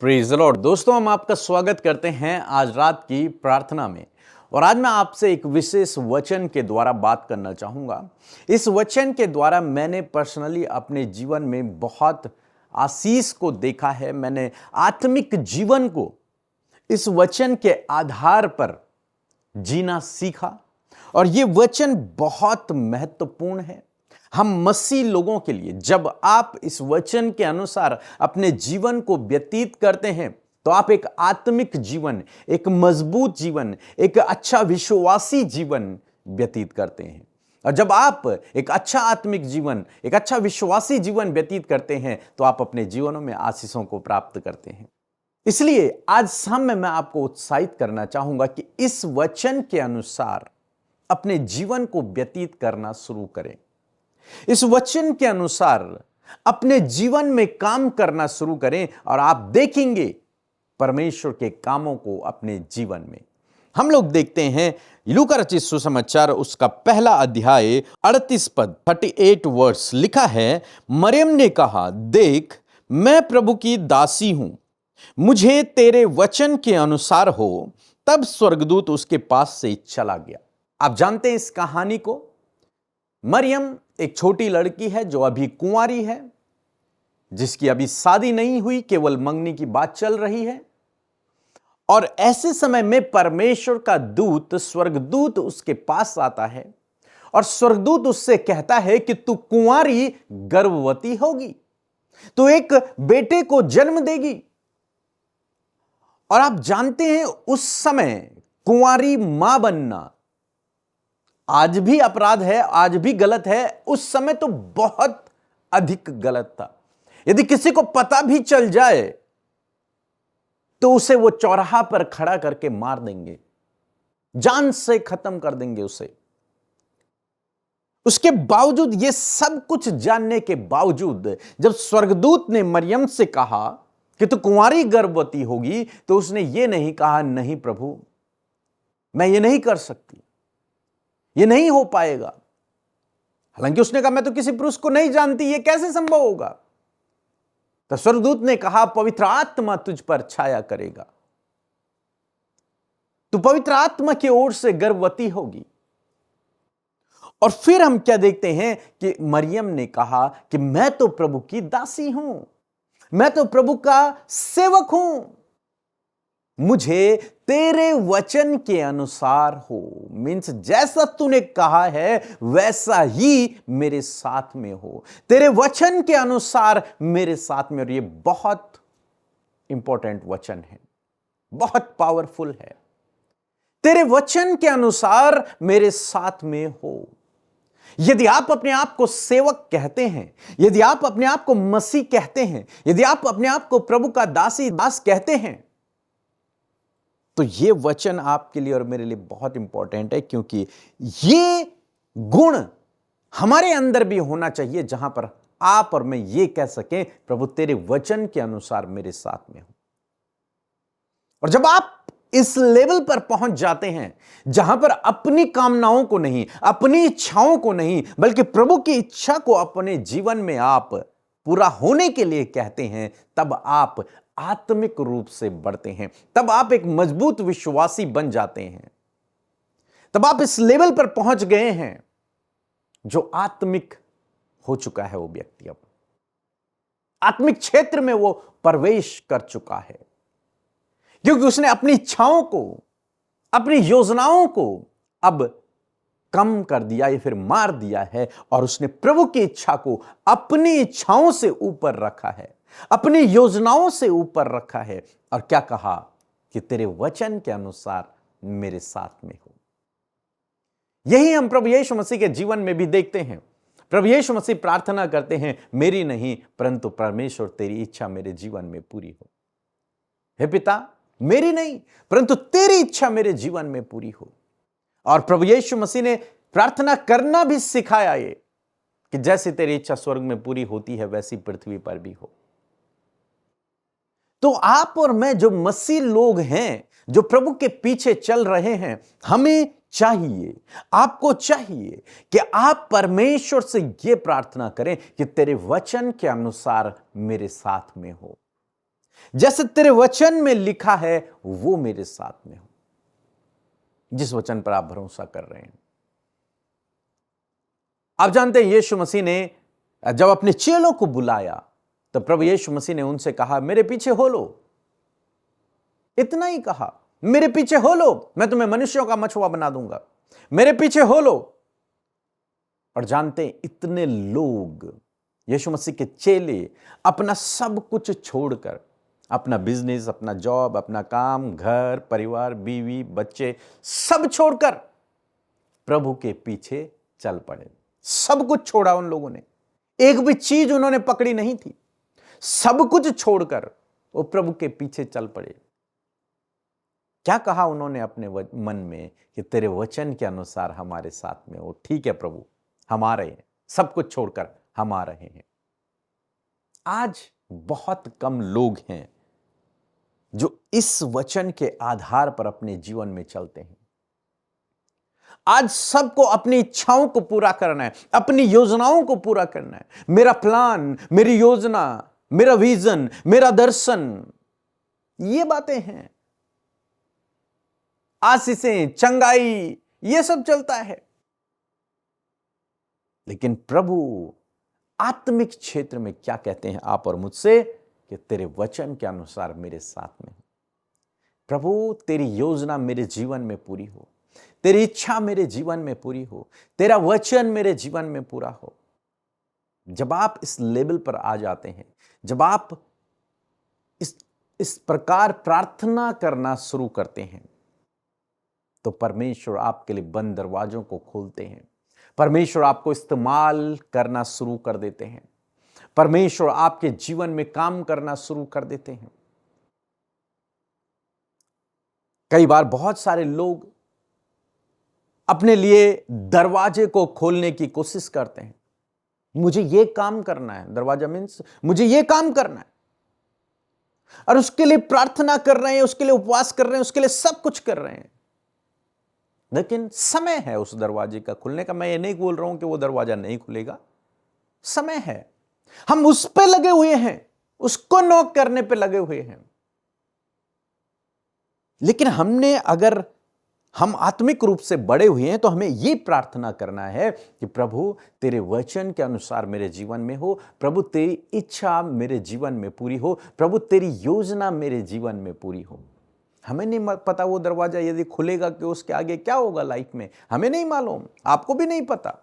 Praise the Lord. दोस्तों, हम आपका स्वागत करते हैं आज रात की प्रार्थना में। और आज मैं आपसे एक विशेष वचन के द्वारा बात करना चाहूंगा। इस वचन के द्वारा मैंने पर्सनली अपने जीवन में बहुत आशीष को देखा है। मैंने आत्मिक जीवन को इस वचन के आधार पर जीना सीखा और ये वचन बहुत महत्वपूर्ण है हम मसीह लोगों के लिए। जब आप इस वचन के अनुसार अपने जीवन को व्यतीत करते हैं तो आप एक आत्मिक जीवन, एक मजबूत जीवन, एक अच्छा विश्वासी जीवन व्यतीत करते हैं। और जब आप एक अच्छा आत्मिक जीवन, एक अच्छा विश्वासी जीवन व्यतीत करते हैं तो आप अपने जीवनों में आशीषों को प्राप्त करते हैं। इसलिए आज शाम में मैं आपको उत्साहित करना चाहूंगा कि इस वचन के अनुसार अपने जीवन को व्यतीत करना शुरू करें। इस वचन के अनुसार अपने जीवन में काम करना शुरू करें और आप देखेंगे परमेश्वर के कामों को अपने जीवन में। हम लोग देखते हैं लूका रचित सुसमाचार उसका पहला अध्याय 38 पद 38 वर्स लिखा है, मरियम ने कहा, देख मैं प्रभु की दासी हूं, मुझे तेरे वचन के अनुसार हो। तब स्वर्गदूत उसके पास से चला गया। आप जानते हैं इस कहानी को। मरियम एक छोटी लड़की है जो अभी कुंवारी है, जिसकी अभी शादी नहीं हुई, केवल मंगनी की बात चल रही है। और ऐसे समय में परमेश्वर का दूत, स्वर्गदूत उसके पास आता है और स्वर्गदूत उससे कहता है कि तू कुंवारी गर्भवती होगी, तू एक बेटे को जन्म देगी। और आप जानते हैं उस समय कुंवारी मां बनना आज भी अपराध है, आज भी गलत है। उस समय तो बहुत अधिक गलत था। यदि किसी को पता भी चल जाए तो उसे वो चौराहा पर खड़ा करके मार देंगे, जान से खत्म कर देंगे उसे। उसके बावजूद, ये सब कुछ जानने के बावजूद, जब स्वर्गदूत ने मरियम से कहा कि तू कुंवारी गर्भवती होगी, तो उसने ये नहीं कहा, नहीं प्रभु मैं ये नहीं कर सकती, ये नहीं हो पाएगा। हालांकि उसने कहा मैं तो किसी पुरुष को नहीं जानती, ये कैसे संभव होगा। तो स्वर्गदूत ने कहा, पवित्र आत्मा तुझ पर छाया करेगा, तू पवित्र आत्मा की ओर से गर्भवती होगी। और फिर हम क्या देखते हैं कि मरियम ने कहा कि मैं तो प्रभु की दासी हूं, मैं तो प्रभु का सेवक हूं, मुझे तेरे वचन के अनुसार हो। मीन्स जैसा तूने कहा है वैसा ही मेरे साथ में हो, तेरे वचन के अनुसार मेरे साथ में। और ये बहुत इंपॉर्टेंट वचन है, बहुत पावरफुल है। तेरे वचन के अनुसार मेरे साथ में हो। यदि आप अपने आप को सेवक कहते हैं, यदि आप अपने आप को मसीह कहते हैं, यदि आप अपने आप को प्रभु का दास कहते हैं, तो ये वचन आपके लिए और मेरे लिए बहुत इंपॉर्टेंट है, क्योंकि ये गुण हमारे अंदर भी होना चाहिए जहां पर आप और मैं ये कह सकें, प्रभु तेरे वचन के अनुसार मेरे साथ में हो। और जब आप इस लेवल पर पहुंच जाते हैं जहां पर अपनी कामनाओं को नहीं, अपनी इच्छाओं को नहीं, बल्कि प्रभु की इच्छा को अपने जीवन में आप पूरा होने के लिए कहते हैं, तब आप आत्मिक रूप से बढ़ते हैं, तब आप एक मजबूत विश्वासी बन जाते हैं, तब आप इस लेवल पर पहुंच गए हैं जो आत्मिक हो चुका है। वो व्यक्ति अब आत्मिक क्षेत्र में वो प्रवेश कर चुका है, क्योंकि उसने अपनी इच्छाओं को, अपनी योजनाओं को अब कम कर दिया या फिर मार दिया है, और उसने प्रभु की इच्छा को अपनी इच्छाओं से ऊपर रखा है, अपनी योजनाओं से ऊपर रखा है। और क्या कहा कि तेरे वचन के अनुसार मेरे साथ में हो। यही हम प्रभु यीशु मसीह के जीवन में भी देखते हैं। प्रभु यीशु मसीह प्रार्थना करते हैं, मेरी नहीं परंतु परमेश्वर तेरी इच्छा मेरे जीवन में पूरी हो। हे पिता, मेरी नहीं परंतु तेरी इच्छा मेरे जीवन में पूरी हो। और प्रभु यीशु मसीह ने प्रार्थना करना भी सिखाया ये कि जैसे तेरी इच्छा स्वर्ग में पूरी होती है वैसी पृथ्वी पर भी हो। तो आप और मैं जो मसीह लोग हैं, जो प्रभु के पीछे चल रहे हैं, हमें चाहिए, आपको चाहिए कि आप परमेश्वर से यह प्रार्थना करें कि तेरे वचन के अनुसार मेरे साथ में हो। जैसे तेरे वचन में लिखा है वो मेरे साथ में हो। जिस वचन पर आप भरोसा कर रहे हैं। आप जानते हैं यीशु मसीह ने जब अपने चेलों को बुलाया तो प्रभु यीशु मसीह ने उनसे कहा, मेरे पीछे हो लो। इतना ही कहा, मेरे पीछे हो लो, मैं तुम्हें मनुष्यों का मछुआ बना दूंगा। मेरे पीछे हो लो। और जानते हैं इतने लोग, यीशु मसीह के चेले अपना सब कुछ छोड़कर, अपना बिजनेस, अपना जॉब, अपना काम, घर, परिवार, बीवी, बच्चे, सब छोड़कर प्रभु के पीछे चल पड़े। सब कुछ छोड़ा उन लोगों ने, एक भी चीज उन्होंने पकड़ी नहीं थी। सब कुछ छोड़कर वो प्रभु के पीछे चल पड़े। क्या कहा उन्होंने अपने मन में कि तेरे वचन के अनुसार हमारे साथ में हो। ठीक है प्रभु, हम आ रहे हैं, सब कुछ छोड़कर हम आ रहे हैं। आज बहुत कम लोग हैं जो इस वचन के आधार पर अपने जीवन में चलते हैं। आज सबको अपनी इच्छाओं को पूरा करना है, अपनी योजनाओं को पूरा करना है। मेरा प्लान, मेरी योजना, मेरा विजन, मेरा दर्शन, ये बातें हैं। आशीषें, चंगाई, ये सब चलता है। लेकिन प्रभु आत्मिक क्षेत्र में क्या कहते हैं आप और मुझसे कि तेरे वचन के अनुसार मेरे साथ में। प्रभु तेरी योजना मेरे जीवन में पूरी हो, तेरी इच्छा मेरे जीवन में पूरी हो, तेरा वचन मेरे जीवन में पूरा हो। जब आप इस लेवल पर आ जाते हैं, जब आप इस प्रकार प्रार्थना करना शुरू करते हैं, तो परमेश्वर आपके लिए बंद दरवाजों को खोलते हैं। परमेश्वर आपको इस्तेमाल करना शुरू कर देते हैं। परमेश्वर आपके जीवन में काम करना शुरू कर देते हैं। कई बार बहुत सारे लोग अपने लिए दरवाजे को खोलने की कोशिश करते हैं। मुझे यह काम करना है, दरवाजा मीन्स मुझे यह काम करना है, और उसके लिए प्रार्थना कर रहे हैं, उसके लिए उपवास कर रहे हैं, उसके लिए सब कुछ कर रहे हैं। लेकिन समय है उस दरवाजे का खुलने का। मैं ये नहीं बोल रहा हूं कि वो दरवाजा नहीं खुलेगा, समय है। हम उस पे लगे हुए हैं, उसको नॉक करने पे लगे हुए हैं। लेकिन अगर हम आत्मिक रूप से बड़े हुए हैं तो हमें यह प्रार्थना करना है कि प्रभु तेरे वचन के अनुसार मेरे जीवन में हो, प्रभु तेरी इच्छा मेरे जीवन में पूरी हो, प्रभु तेरी योजना मेरे जीवन में पूरी हो। हमें नहीं पता वो दरवाजा यदि खुलेगा कि उसके आगे क्या होगा लाइफ में, हमें नहीं मालूम, आपको भी नहीं पता।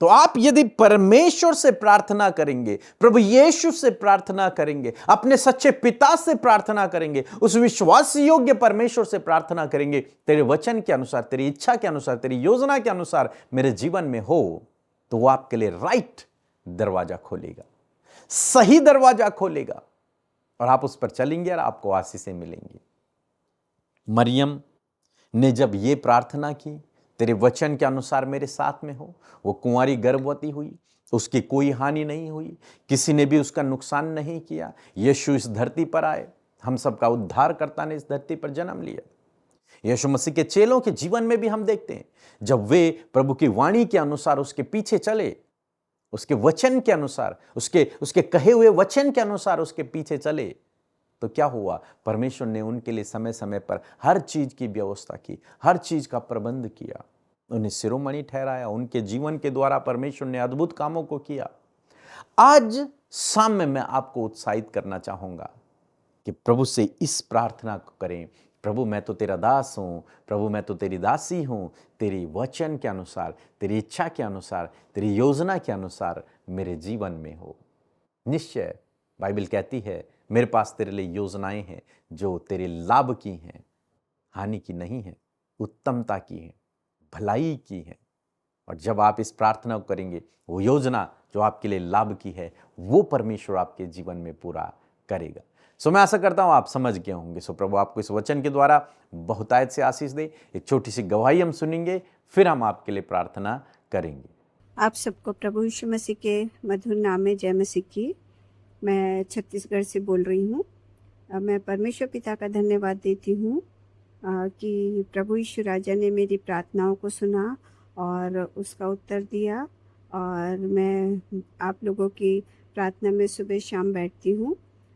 तो आप यदि परमेश्वर से प्रार्थना करेंगे, प्रभु यीशु से प्रार्थना करेंगे, अपने सच्चे पिता से प्रार्थना करेंगे, उस विश्वास योग्य परमेश्वर से प्रार्थना करेंगे, तेरे वचन के अनुसार, तेरी इच्छा के अनुसार, तेरी योजना के अनुसार मेरे जीवन में हो, तो वो आपके लिए राइट दरवाजा खोलेगा, सही दरवाजा खोलेगा, और आप उस पर चलेंगे और आपको आशीषें मिलेंगी। मरियम ने जब ये प्रार्थना की, तेरे वचन के अनुसार मेरे साथ में हो, वो कुंवारी गर्भवती हुई, उसकी कोई हानि नहीं हुई, किसी ने भी उसका नुकसान नहीं किया। यीशु इस धरती पर आए, हम सबका उद्धारकर्ता ने इस धरती पर जन्म लिया। यीशु मसीह के चेलों के जीवन में भी हम देखते हैं, जब वे प्रभु की वाणी के अनुसार उसके पीछे चले, उसके वचन के अनुसार, उसके कहे हुए वचन के अनुसार उसके पीछे चले, तो क्या हुआ? परमेश्वर ने उनके लिए समय समय पर हर चीज की व्यवस्था की, हर चीज का प्रबंध किया, उन्हें शिरोमणि ठहराया। उनके जीवन के द्वारा परमेश्वर ने अद्भुत कामों को किया। आज शाम में मैं आपको उत्साहित करना चाहूंगा कि प्रभु से इस प्रार्थना को करें, प्रभु मैं तो तेरा दास हूं, प्रभु मैं तो तेरी दासी हूं, तेरी वचन के अनुसार, तेरी इच्छा के अनुसार, तेरी योजना के अनुसार मेरे जीवन में हो। निश्चय बाइबल कहती है, मेरे पास तेरे लिए योजनाएं हैं जो तेरे लाभ की हैं, हानि की नहीं है, उत्तमता की है, भलाई की है। और जब आप इस प्रार्थना को करेंगे, वो योजना जो आपके लिए लाभ की है, वो परमेश्वर आपके जीवन में पूरा करेगा। सो मैं आशा करता हूं आप समझ गए होंगे। सो प्रभु आपको इस वचन के द्वारा बहुतायत से आशीष दे। एक छोटी सी गवाही हम सुनेंगे, फिर हम आपके लिए प्रार्थना करेंगे। आप सबको प्रभु यीशु मसीह के मधुर नाम में जय मसीह की। मैं छत्तीसगढ़ से बोल रही हूँ। मैं परमेश्वर पिता का धन्यवाद देती हूँ कि प्रभु यीशु राजा ने मेरी प्रार्थनाओं को सुना और उसका उत्तर दिया, और मैं आप लोगों की प्रार्थना में सुबह शाम बैठती हूँ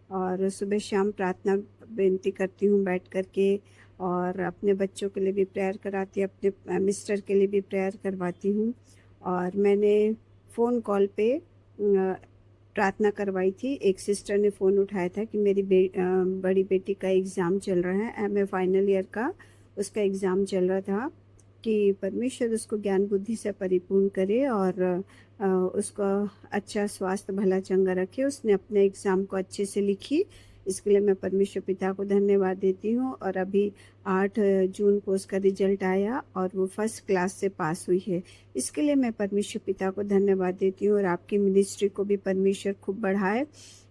और सुबह शाम प्रार्थना विनती करती हूँ बैठ कर के, और अपने बच्चों के लिए भी प्रेयर कराती, अपने मिस्टर के लिए भी प्रेयर करवाती हूँ। और मैंने फ़ोन कॉल पे प्रार्थना करवाई थी। एक सिस्टर ने फ़ोन उठाया था कि मेरी बड़ी बेटी का एग्ज़ाम चल रहा है, एमए फाइनल ईयर का उसका एग्ज़ाम चल रहा था, कि परमेश्वर उसको ज्ञान बुद्धि से परिपूर्ण करे और उसको अच्छा स्वास्थ्य भला चंगा रखे। उसने अपने एग्ज़ाम को अच्छे से लिखी, इसके लिए मैं परमेश्वर पिता को धन्यवाद देती हूँ। और अभी 8 जून को उसका रिजल्ट आया और वो फर्स्ट क्लास से पास हुई है। इसके लिए मैं परमेश्वर पिता को धन्यवाद देती हूँ। और आपकी मिनिस्ट्री को भी परमेश्वर खूब बढ़ाए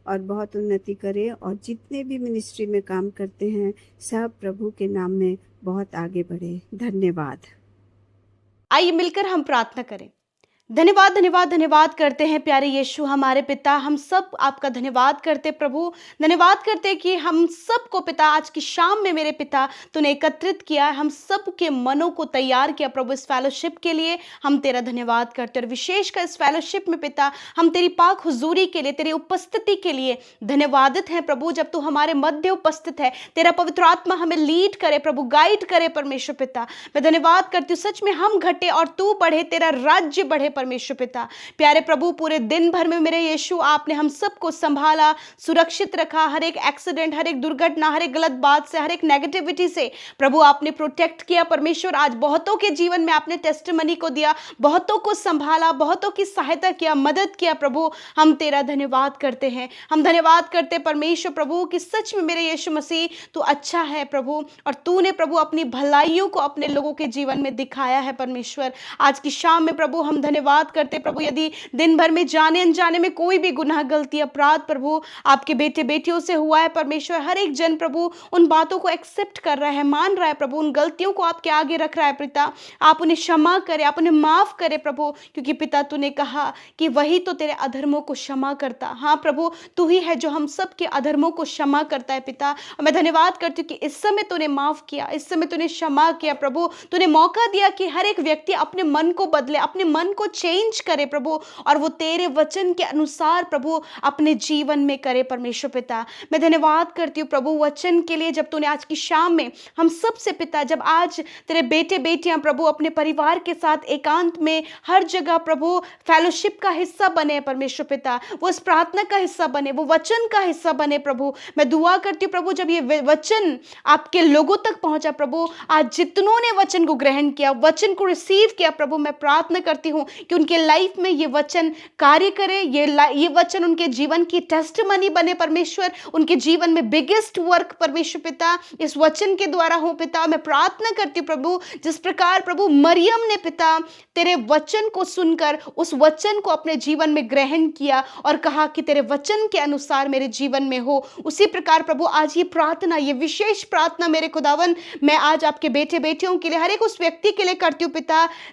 और बहुत उन्नति करे, और जितने भी मिनिस्ट्री में काम करते हैं सब प्रभु के नाम में बहुत आगे बढ़े। धन्यवाद। आइए मिलकर हम प्रार्थना करें। धन्यवाद धन्यवाद धन्यवाद करते हैं प्यारे यीशु हमारे पिता, हम सब आपका धन्यवाद करते प्रभु। धन्यवाद करते कि हम सबको पिता आज की शाम में मेरे पिता तूने एकत्रित किया है, हम सब के मनों को तैयार किया प्रभु इस फेलोशिप के लिए। हम तेरा धन्यवाद करते और विशेषकर इस फेलोशिप में पिता हम तेरी पाक हुजूरी के लिए, तेरी उपस्थिति के लिए धन्यवादित हैं प्रभु। जब तू हमारे मध्य उपस्थित है, तेरा पवित्र आत्मा हमें लीड करे प्रभु, गाइड करे परमेश्वर पिता। मैं धन्यवाद करती हूँ सच में हम घटे और तू बढ़े, तेरा राज्य बढ़े परमेश्वर पिता। प्यारे प्रभु पूरे दिन भर में मेरे यीशु आपने हम सबको संभाला, सुरक्षित रखा, हर एक एक्सीडेंट, हर एक दुर्घटना, हर एक गलत बात से, हर एक नेगेटिविटी से प्रभु आपने प्रोटेक्ट किया परमेश्वर। आज बहुतों के जीवन में आपने टेस्टिमनी को दिया, बहुतों को संभाला, बहुतों की सहायता किया, मदद किया प्रभु। हम तेरा धन्यवाद करते हैं, हम धन्यवाद करते परमेश्वर प्रभु कि सच में मेरे यीशु मसीह तू अच्छा है प्रभु, और तूने प्रभु अपनी भलाइयों को अपने लोगों के जीवन में दिखाया है परमेश्वर। आज की शाम में प्रभु हम धन्यवाद करते प्रभु, यदि दिन भर में जाने अनजाने में कोई भी गुनाह, गलती, अपराध प्रभु आपके बेटे बेटियों से हुआ है परमेश्वर, हर एक जन प्रभु उन बातों को एक्सेप्ट कर रहा है, मान रहा है प्रभु, उन गलतियों को आपके आगे रख रहा है पिता। आप उन्हें क्षमा करें, आप उन्हें माफ करें प्रभु, क्योंकि पिता तूने कहा कि वही तो तेरे अधर्मों को क्षमा करता। हाँ प्रभु, तू ही है जो हम सब के अधर्मों को क्षमा करता है पिता। और मैं धन्यवाद करती हूँ कि इस समय तूने माफ किया, इस समय तूने क्षमा किया प्रभु, तूने मौका दिया कि हर एक व्यक्ति अपने मन को बदले, अपने मन को चेंज करे प्रभु, और वो तेरे वचन के अनुसार प्रभु अपने जीवन में करे परमेश्वर पिता। मैं धन्यवाद करती हूँ प्रभु वचन के लिए, जब तूने आज की शाम में हम सब से पिता, जब आज तेरे बेटे बेटियां प्रभु अपने परिवार के साथ एकांत में हर जगह प्रभु फेलोशिप का हिस्सा बने परमेश्वर पिता, वो इस प्रार्थना का हिस्सा बने, वो वचन का हिस्सा बने प्रभु। मैं दुआ करती हूँ प्रभु जब ये वचन आपके लोगों तक पहुंचा प्रभु, आज जितनों ने वचन को ग्रहण किया, वचन को रिसीव किया प्रभु, मैं प्रार्थना करती हूँ कि उनके लाइफ में ये वचन कार्य करे, ये वचन उनके जीवन की टेस्टिमनी बने परमेश्वर, उनके जीवन में बिगेस्ट वर्क परमेश्वर पिता इस वचन के द्वारा हो पिता। मैं प्रार्थना करती हूँ प्रभु जिस प्रकार प्रभु मरियम ने पिता तेरे वचन को सुनकर उस वचन को अपने जीवन में ग्रहण किया और कहा कि तेरे वचन के अनुसार मेरे जीवन में हो, उसी प्रकार प्रभु आज ये प्रार्थना, ये विशेष प्रार्थना मेरे खुदावन मैं आज आपके बेटे बेटियों के लिए, हर एक उस व्यक्ति के लिए करती हूँ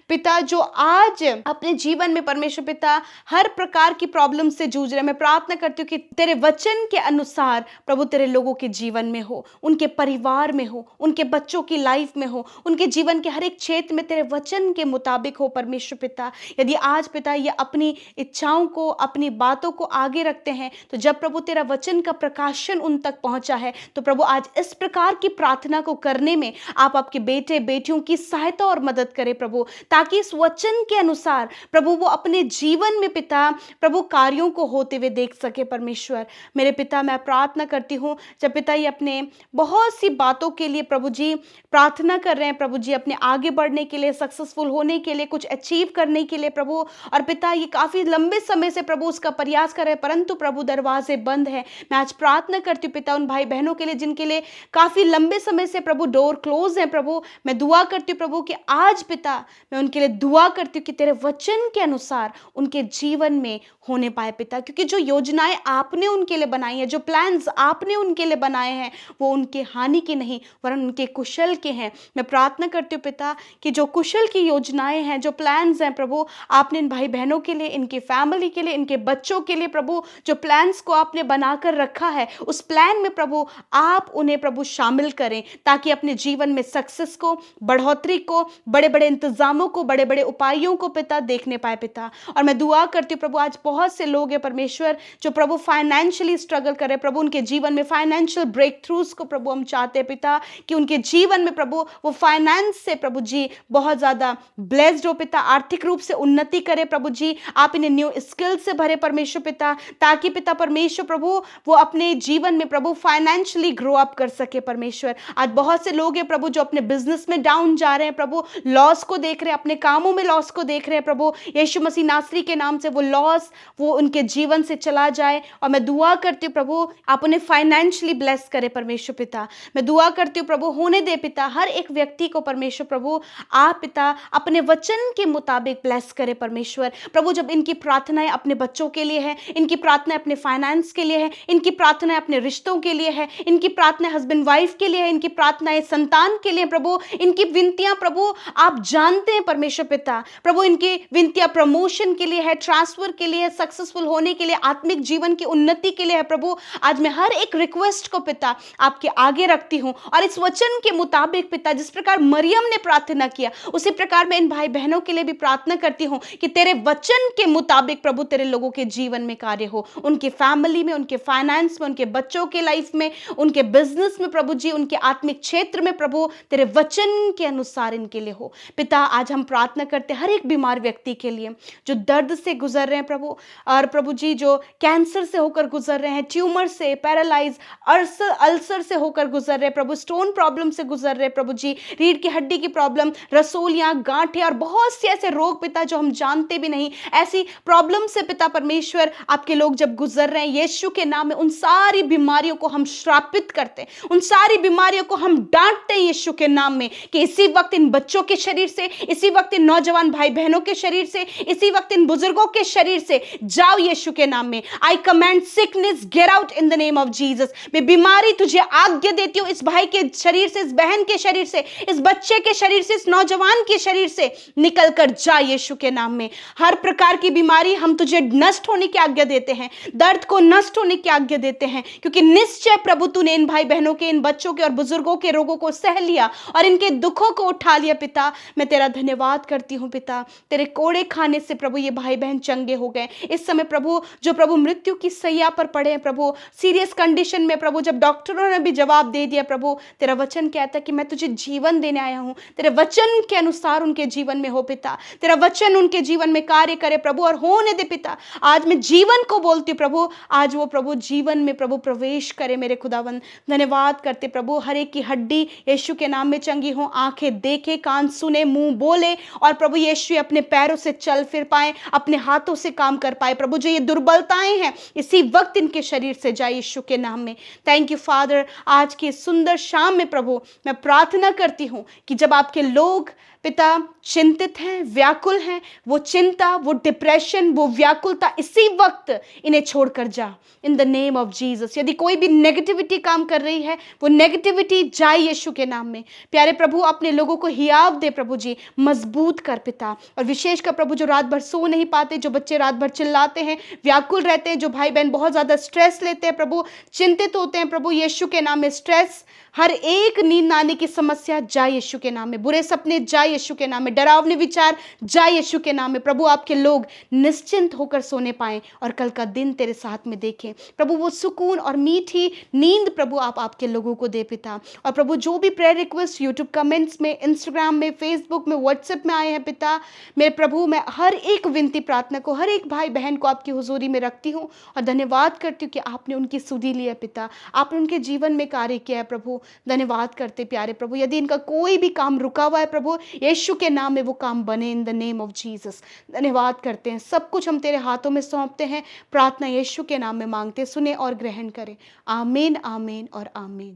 पिता जो आज अपने जीवन में परमेश्वर पिता हर प्रकार की प्रॉब्लम से जूझ रहे। मैं प्रार्थना करती हूँ कि तेरे वचन के अनुसार प्रभु तेरे लोगों के जीवन में हो, उनके परिवार में हो, उनके बच्चों की लाइफ में हो, उनके जीवन के हर एक क्षेत्र में तेरे वचन के मुताबिक हो परमेश्वर पिता। यदि आज पिता ये अपनी इच्छाओं को, अपनी बातों को आगे रखते हैं, तो जब प्रभु तेरा वचन का प्रकाशन उन तक पहुंचा है, तो प्रभु आज इस प्रकार की प्रार्थना को करने में आप आपके बेटे बेटियों की सहायता और मदद करें प्रभु, ताकि इस वचन के अनुसार प्रभु वो अपने जीवन में पिता प्रभु कार्यों को होते हुए देख सके परमेश्वर। मेरे पिता मैं प्रार्थना करती हूँ जब पिता ये अपने बहुत सी बातों के लिए प्रभु जी प्रार्थना कर रहे हैं प्रभु जी, अपने आगे बढ़ने के लिए, सक्सेसफुल होने के लिए, कुछ अचीव करने के लिए प्रभु, और पिता ये काफी लंबे समय से प्रभु उसका प्रयास कर रहे हैं, परंतु प्रभु दरवाजे बंद है। मैं आज प्रार्थना करती हूँ पिता उन भाई बहनों के लिए जिनके लिए काफी लंबे समय से प्रभु डोर क्लोज है प्रभु, मैं दुआ करती हूँ प्रभु कि आज पिता मैं उनके लिए दुआ करती हूँ कि तेरे वचन के अनुसार उनके जीवन में होने पाए पिता, क्योंकि जो योजनाएं आपने उनके लिए बनाई हैं, जो प्लान्स आपने उनके लिए बनाए हैं, वो उनके हानि के नहीं वरन उनके कुशल के हैं। मैं प्रार्थना करती हूँ पिता कि जो कुशल की योजनाएं हैं, जो प्लान्स हैं प्रभु आपने इन भाई बहनों के लिए, इनकी फैमिली के लिए, इनके बच्चों के लिए प्रभु, जो प्लान्स को आपने बनाकर रखा है, उस प्लान में प्रभु आप उन्हें प्रभु शामिल करें, ताकि अपने जीवन में सक्सेस को, बढ़ोतरी को, बड़े बड़े इंतजामों को, बड़े बड़े उपायों को पिता देखने पाए पिता। और मैं दुआ करती हूँ प्रभु, आज बहुत से लोग हैं परमेश्वर जो प्रभु फाइनेंशियली स्ट्रगल कर रहे हैं प्रभु, उनके जीवन में फाइनेंशियल ब्रेक थ्रूज को प्रभु हम चाहते हैं पिता, कि उनके जीवन में प्रभु वो फाइनेंस से प्रभु जी बहुत ज्यादा ब्लेस्ड हो पिता, आर्थिक रूप से उन्नति करे प्रभु जी, आप इन्हें न्यू स्किल से भरे परमेश्वर पिता, ताकि पिता परमेश्वर प्रभु वो अपने जीवन में प्रभु फाइनेंशियली ग्रो अप कर सके परमेश्वर। आज बहुत से लोग हैं प्रभु जो अपने बिजनेस में डाउन जा रहे हैं प्रभु, लॉस को देख रहे हैं, अपने कामों में लॉस को देख रहे हैं प्रभु, यीशु मसीह नासरी के नाम से वो लॉस वो उनके जीवन से चला जाए। और मैं दुआ करती हूँ प्रभु आप उन्हें फाइनेंशियली ब्लेस करे परमेश्वर पिता। मैं दुआ करती हूँ प्रभु होने दे पिता हर एक व्यक्ति को परमेश्वर प्रभु आप पिता अपने वचन के मुताबिक ब्लेस करे परमेश्वर प्रभु। जब इनकी प्रार्थनाएं अपने बच्चों के लिए है, इनकी प्रार्थनाएं अपने फाइनेंस के लिए है, इनकी प्रार्थनाएं अपने रिश्तों के लिए है, इनकी प्रार्थनाएं हस्बैंड वाइफ के लिए है, इनकी प्रार्थनाएं संतान के लिए प्रभु, इनकी विनतियां प्रभु आप जानते हैं परमेश्वर पिता प्रभु, इनकी विनतियां प्रमोशन के लिए है, ट्रांसफर के लिए, सक्सेसफुल होने के लिए, आत्मिक जीवन की उन्नति के लिए है प्रभु। आज मैं हर एक रिक्वेस्ट को पिता आपके आगे रखती हूं और इस वचन के मुताबिक पिता जिस प्रकार मरियम ने प्रार्थना किया उसी प्रकार मैं इन भाई बहनों के लिए भी प्रार्थना करती हूं कि तेरे वचन के मुताबिक प्रभु तेरे लोगों के जीवन में कार्य हो, उनके फैमिली में, उनके फाइनेंस में, उनके बच्चों के लाइफ में, उनके बिजनेस में प्रभु जी, उनके आत्मिक क्षेत्र में प्रभु तेरे वचन के अनुसार इनके लिए हो पिता। आज हम प्रार्थना करते हर एक बीमार व्यक्ति के लिए जो दर्द से गुजर रहे हैं प्रभु, और प्रभु जी जो कैंसर से होकर गुजर रहे हैं, ट्यूमर से, पैरालाइज, अल्सर से होकर गुजर रहे प्रभु, स्टोन प्रॉब्लम से गुजर रहे प्रभु जी, रीढ़ की हड्डी की प्रॉब्लम, रसोलियां, गांठें और बहुत से ऐसे रोग पिता जो हम जानते भी नहीं, ऐसी प्रॉब्लम से पिता परमेश्वर आपके लोग जब गुजर रहे हैं यीशु के नाम में उन सारी बीमारियों को हम श्रापित करते हैं, उन सारी बीमारियों को हम डांटते हैं यीशु के नाम में कि इसी वक्त इन बच्चों के शरीर से, इसी वक्त इन नौजवान भाई बहनों के शरीर से, इसी वक्त इन बुजुर्गों के शरीर से जाओ यीशु के नाम में। आई command sickness get out in the name of Jesus. मैं बीमारी तुझे आज्ञा देती हूं इस भाई के शरीर से, इस बहन के शरीर से, इस बच्चे के शरीर से, इस नौजवान के शरीर से निकल कर जा यीशु के नाम में। हर प्रकार की बीमारी हम तुझे नष्ट होने की आज्ञा देते हैं, दर्द को नष्ट होने की आज्ञा देते हैं, क्योंकि निश्चय प्रभु तूने इन भाई बहनों के, इन बच्चों के और बुजुर्गों के रोगों को सह लिया और इनके दुखों को उठा लिया पिता। मैं तेरा धन्यवाद करती हूं पिता, तेरे कोड़े खाने से प्रभु ये भाई बहन चंगे हो गए। इस समय प्रभु जो प्रभु मृत्यु की सैया पर पड़े हैं प्रभु, सीरियस कंडीशन में प्रभु, जब डॉक्टरों ने भी जवाब दे दिया प्रभु, तेरा वचन कहता है कि मैं तुझे जीवन देने आया हूं, तेरे वचन के अनुसार उनके जीवन में हो पिता, तेरा वचन उनके जीवन में कार्य करे प्रभु और होने दे पिता। आज मैं जीवन को बोलती हूं प्रभु, आज वो प्रभु जीवन में प्रभु प्रवेश करे मेरे खुदावन। धन्यवाद करते प्रभु, हर एक की हड्डी यीशु के नाम में चंगी हो, आंखें देखे, कान सुने, मुंह बोले और प्रभु यीशु अपने पैरों से चल फिर पाए, अपने हाथों से काम कर पाए प्रभु। जो ये दुर्बलताएं हैं इसी वक्त इनके शरीर से जाए यीशु के नाम में। Thank you father. आज की सुंदर शाम में प्रभु मैं प्रार्थना करती हूं कि जब आपके लोग पिता चिंतित हैं, व्याकुल हैं, वो चिंता, वो डिप्रेशन, वो व्याकुलता इसी वक्त इन्हें छोड़कर जा in the name of Jesus. यदि कोई भी नेगेटिविटी काम कर रही है वो नेगेटिविटी जाए यीशु के नाम में। प्यारे प्रभु अपने लोगों को हियाव दे प्रभु जी, मजबूत कर पिता। और विशेषकर प्रभु जो रात भर सो नहीं पाते, जो बच्चे रात भर चिल्लाते हैं, व्याकुल रहते हैं, जो भाई बहन बहुत ज्यादा स्ट्रेस लेते हैं प्रभु, चिंतित होते हैं प्रभु, यीशु के नाम में स्ट्रेस, हर एक नींद आने की समस्या जाए यीशु के नाम में, बुरे सपने जाए यीशु के नाम में, डरावने विचार जाए यीशु के नाम में। प्रभु आपके लोग निश्चिंत होकर सोने पाएं और कल का दिन तेरे साथ में देखें प्रभु। वो सुकून और मीठी नींद प्रभु आप आपके लोगों को दे पिता। और प्रभु जो भी प्रेयर रिक्वेस्ट यूट्यूब कमेंट्स में, इंस्टाग्राम में, फेसबुक में, व्हाट्सएप में आए हैं पिता, मेरे प्रभु मैं हर एक विनती प्रार्थना को, हर एक भाई बहन को आपकी हुजूरी में रखती हूँ और धन्यवाद करती हूँ कि आपने उनकी सुधी ली है पिता, आपने उनके जीवन में कार्य किया है प्रभु। धन्यवाद करते प्यारे प्रभु। यदि इनका कोई भी काम रुका हुआ है प्रभु, यीशु के नाम में वो काम बने in the name of Jesus. धन्यवाद करते हैं, सब कुछ हम तेरे हाथों में सौंपते हैं, प्रार्थना यीशु के नाम में मांगते, सुने और ग्रहण करें। आमीन, आमीन और आमीन।